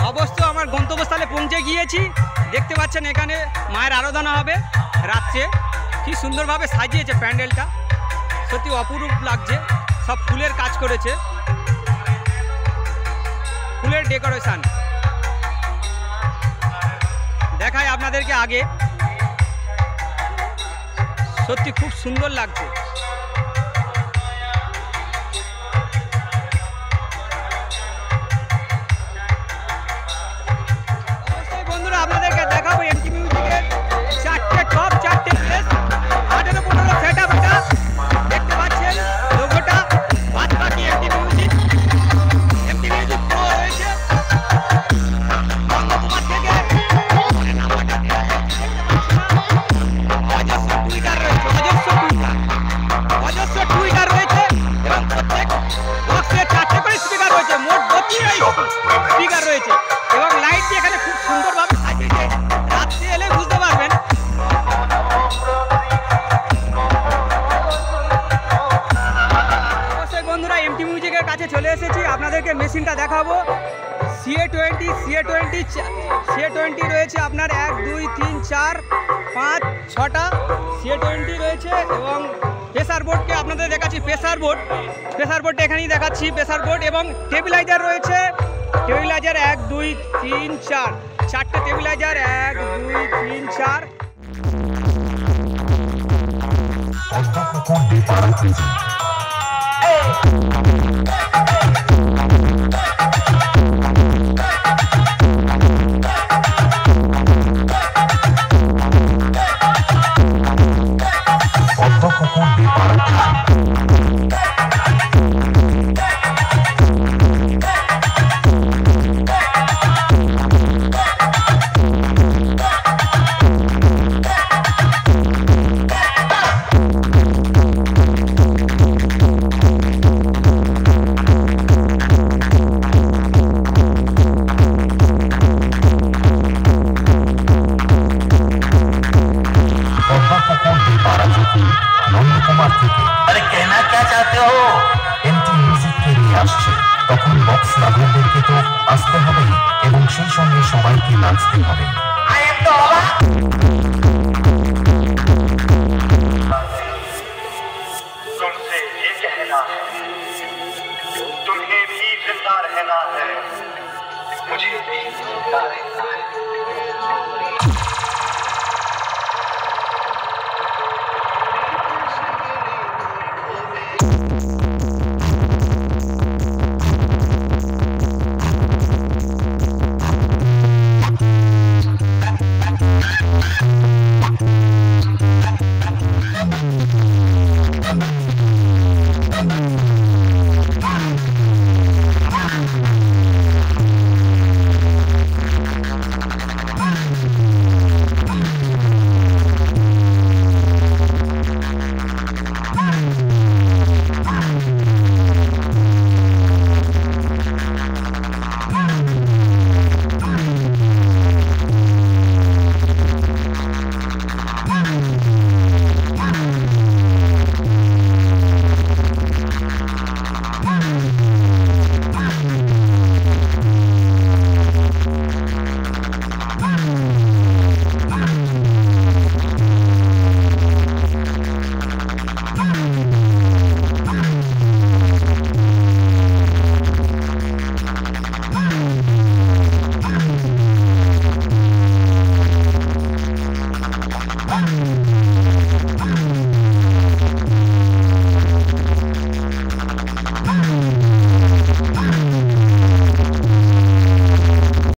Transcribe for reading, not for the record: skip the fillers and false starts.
অবশ্য আমার গন্তব্যস্থলে পৌঁছে গিয়েছি। দেখতে পাচ্ছেন এখানে মায়ের আরাধনা হবে রাত্রে। কি সুন্দরভাবে সাজিয়েছে প্যান্ডেলটা, সত্যি অপরূপ লাগছে। সব ফুলের কাজ করেছে, ফুলের ডেকোরেশন দেখায় আপনাদেরকে আগে। সত্যি খুব সুন্দর লাগছে। বন্ধুরা আপনাদেরকে দেখাবো এমটি মিউজিকের চারটে প্লেস 18-15 সেট আপ। এটা দেখতে পাচ্ছেন লোগোটা, বাদ বাকি এমটি মিউজিক প্রো রয়েছে বঙ্গকুমার থেকে। অজস্র টুইটার রয়েছে এবং প্রত্যেক বক্সে 4টে করে স্পিকার রয়েছে। মোট 32 স্পিকার রয়েছে এবং লাইট দিয়ে এখানে খুব সুন্দরভাবে সাজিয়েছে। রাত্রে এলে বুঝতে পারবেন। অবশ্যই বন্ধুরা এমটি মিউজিকের কাছে চলে এসেছি, আপনাদেরকে মেশিনটা দেখাবো। CA20 রয়েছে আপনার 1 2 3 4 5 6টা CA20 রয়েছে এবং প্রেসার বোর্ডকে আপনাদের দেখাচ্ছি। প্রেসার বোর্ডটা এখানেই দেখাচ্ছি। প্রেসার বোর্ড এবং টেবিলাইজার রয়েছে। টেবিলাইজার 1 2 3 4 4টে টেবিলাইজার 1 2 3 4। नंदकुमार अरे कहना क्या चाहते हो? एमटी म्यूजिक के लिए আসছে তখন বক্স লাভারদেরকে তো আসতে হবে এবং সেই সঙ্গে সবাইকে নাচতে হবে। আই এম তো